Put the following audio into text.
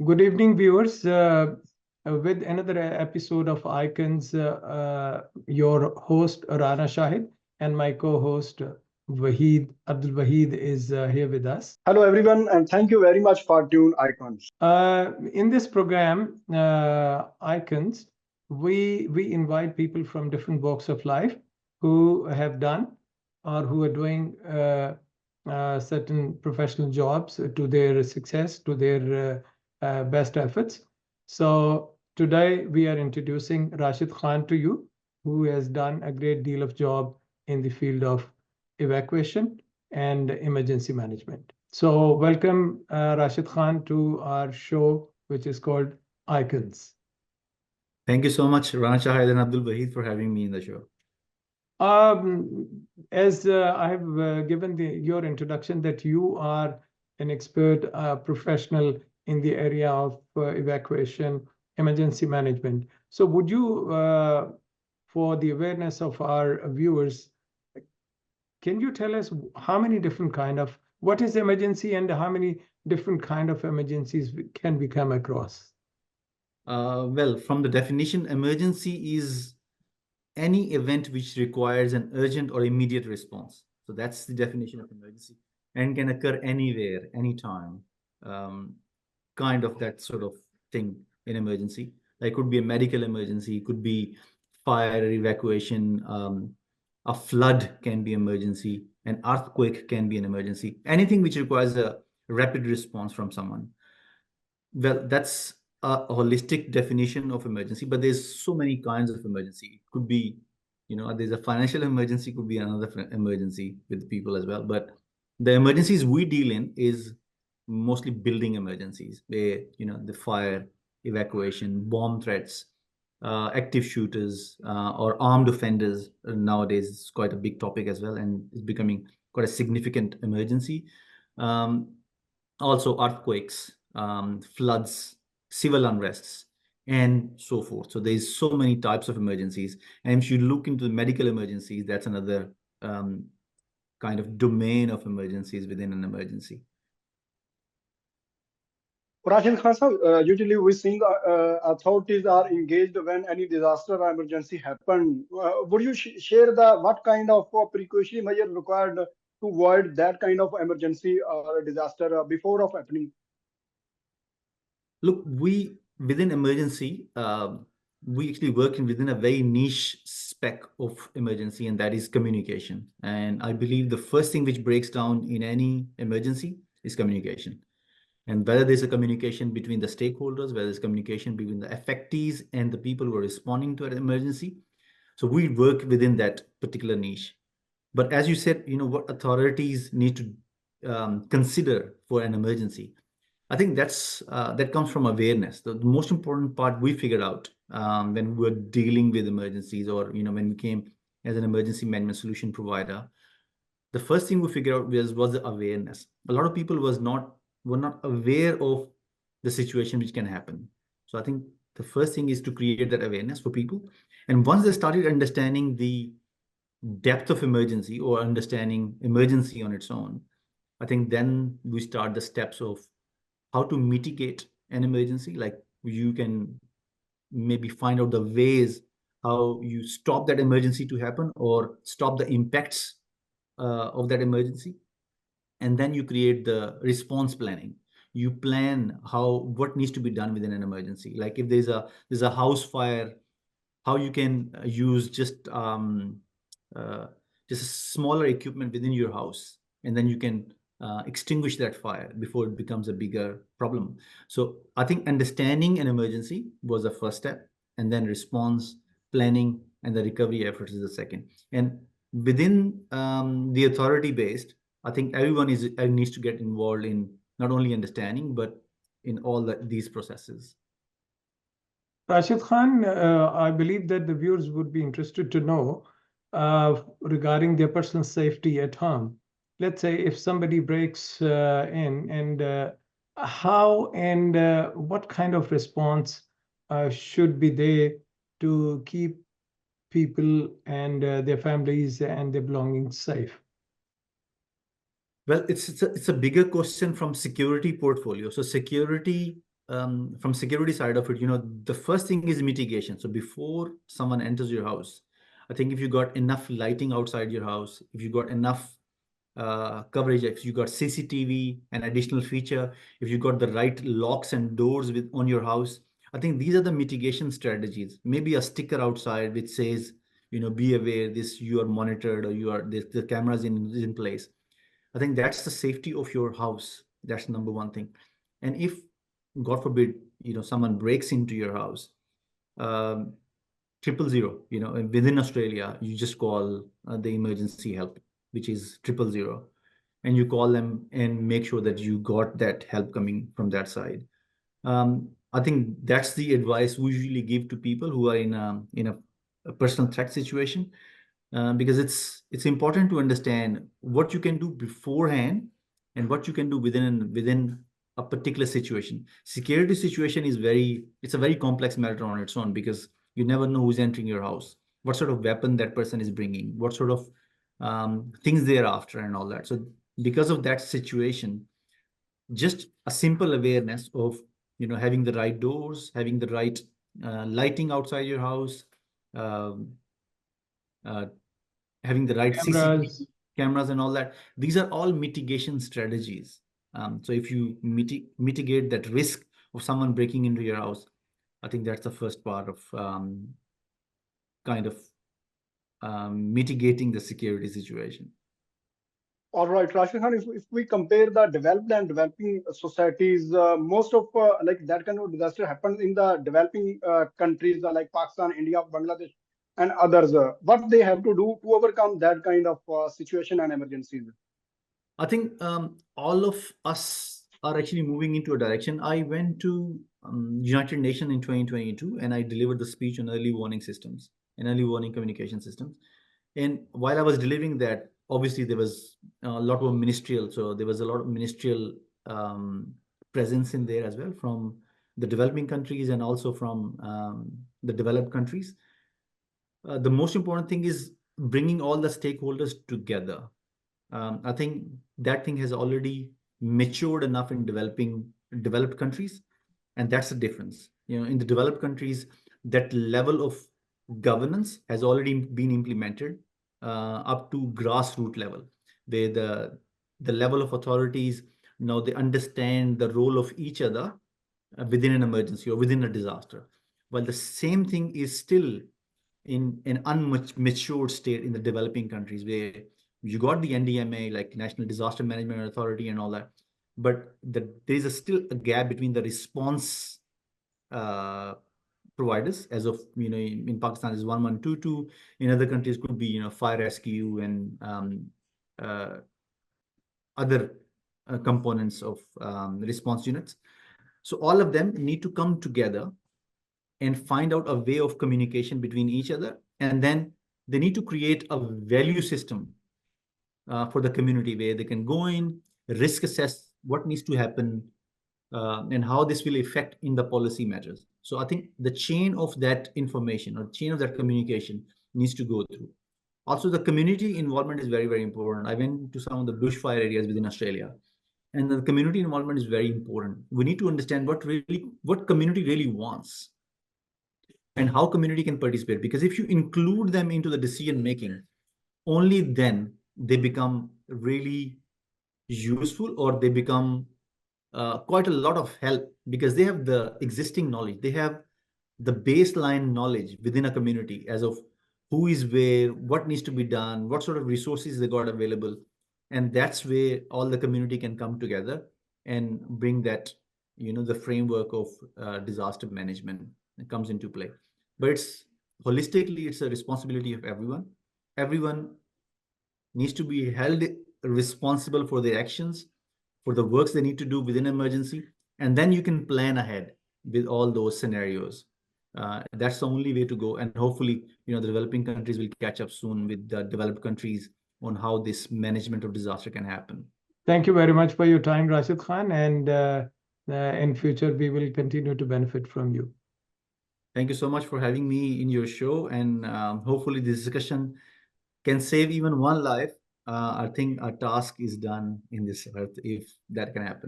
Good evening, viewers. With another episode of Icons, your host Rana Shahid and my co-host Wahid Abdul Wahid is here with us. Hello everyone and thank you very much for Tune Icons. In this program, Icons, we invite people from different walks of life who have done or who are doing certain professional jobs to their success, to their best efforts. So today we are introducing Rashid Khan to you, who has done a great deal of job in the field of evacuation and emergency management. So welcome Rashid Khan to our show, which is called Icons. Thank you so much, Rana Shahid and Abdul Wahid, for having me in the show. As I have given your introduction that you are an expert professional in the area of evacuation, emergency management. So would you, for the awareness of our viewers, can you tell us how many different what is emergency and how many different kind of emergencies can we come across? Well, from the definition, emergency is any event which requires an urgent or immediate response. So that's the definition of emergency and can occur anywhere, anytime. Kind of that sort of thing in emergency. Like could be a medical emergency, could be fire, evacuation, a flood can be emergency, an earthquake can be an emergency, anything which requires a rapid response from someone. Well, that's a holistic definition of emergency, but there's so many kinds of emergency. It could be, there's a financial emergency, could be another emergency with people as well. But the emergencies we deal in is mostly building emergencies, where, the fire, evacuation, bomb threats, active shooters, or armed offenders. Nowadays, it's quite a big topic as well, and it's becoming quite a significant emergency. Also earthquakes, floods, civil unrests, and so forth. So there's so many types of emergencies. And if you look into the medical emergencies, that's another kind of domain of emergencies within an emergency. Rashid Khan, usually we think authorities are engaged when any disaster or emergency happen. Would you share what kind of precautionary measure required to avoid that kind of emergency or disaster before of happening? Look, within emergency, we actually work within a very niche spec of emergency, and that is communication. And I believe the first thing which breaks down in any emergency is communication. And whether there's a communication between the stakeholders, whether there's communication between the affectees and the people who are responding to an emergency. So we work within that particular niche. But as you said, what authorities need to consider for an emergency. I think that comes from awareness. The most important part we figured out when we were dealing with emergencies, or when we came as an emergency management solution provider, the first thing we figured out was the awareness. A lot of people were not aware of the situation which can happen. So I think the first thing is to create that awareness for people. And once they started understanding the depth of emergency or understanding emergency on its own, I think then we start the steps of how to mitigate an emergency. Like you can maybe find out the ways how you stop that emergency to happen or stop the impacts of that emergency. And then you create the response planning. You plan what needs to be done within an emergency. Like if there's a house fire, how you can use just a smaller equipment within your house, and then you can extinguish that fire before it becomes a bigger problem. So I think understanding an emergency was the first step, and then response planning and the recovery efforts is the second. And within the authority based, I think everyone needs to get involved in not only understanding, but in all these processes. Rashid Khan, I believe that the viewers would be interested to know regarding their personal safety at home. Let's say if somebody breaks in, and how and what kind of response should be there to keep people and their families and their belongings safe? Well, it's a bigger question from security portfolio. So security from security side of it, the first thing is mitigation. So before someone enters your house, I think if you got enough lighting outside your house, if you got enough coverage, if you got CCTV, an additional feature, if you got the right locks and doors on your house, I think these are the mitigation strategies. Maybe a sticker outside which says, be aware, you are monitored, or the cameras is in place. I think that's the safety of your house. That's number one thing. And if, God forbid, someone breaks into your house, 000, and within Australia, you just call the emergency help, which is 000, and you call them and make sure that you got that help coming from that side. I think that's the advice we usually give to people who are in a personal threat situation, because it's important to understand what you can do beforehand and what you can do within a particular situation. Security situation is it's a very complex matter on its own, because you never know who's entering your house, what sort of weapon that person is bringing, what sort of things they're after, and all that. So because of that situation, just a simple awareness of having the right doors, having the right lighting outside your house, having the right CCTV cameras and all that. These are all mitigation strategies. So if you mitigate that risk of someone breaking into your house, I think that's the first part of mitigating the security situation. All right, Rashid Khan, if we compare the developed and developing societies, most of like that kind of disaster happens in the developing countries like Pakistan, India, Bangladesh, and others. What they have to do to overcome that kind of situation and emergencies? I think all of us are actually moving into a direction. I went to United Nations in 2022, and I delivered the speech on early warning systems and early warning communication systems. And while I was delivering that, obviously there was a lot of ministerial. So there was a lot of ministerial presence in there as well, from the developing countries and also from the developed countries. The most important thing is bringing all the stakeholders together. I think that thing has already matured enough in developed countries, and that's the difference. In the developed countries, that level of governance has already been implemented up to grassroots level, where the level of authorities now they understand the role of each other within an emergency or within a disaster. While the same thing is still in an unmatured state in the developing countries, where you got the NDMA, like National Disaster Management Authority and all that, but there is still a gap between the response providers. As of in Pakistan is 1122. In other countries could be fire rescue and other components of response units. So all of them need to come together and find out a way of communication between each other, and then they need to create a value system for the community, where they can go in, risk assess what needs to happen, and how this will affect in the policy matters. So I think the chain of that information or chain of that communication needs to go through. Also, the community involvement is very, very important. I went to some of the bushfire areas within Australia, and the community involvement is very important. We need to understand what community really wants and how community can participate. Because if you include them into the decision making, only then they become really useful, or they become quite a lot of help, because they have the existing knowledge. They have the baseline knowledge within a community as of who is where, what needs to be done, what sort of resources they got available. And that's where all the community can come together and bring that, the framework of disaster management comes into play. But holistically, it's a responsibility of everyone. Everyone needs to be held responsible for their actions, for the works they need to do within emergency, and then you can plan ahead with all those scenarios. That's the only way to go, and hopefully, the developing countries will catch up soon with the developed countries on how this management of disaster can happen. Thank you very much for your time, Rashid Khan, and in future we will continue to benefit from you. Thank you so much for having me in your show, and hopefully this discussion can save even one life. I think our task is done in this earth if that can happen.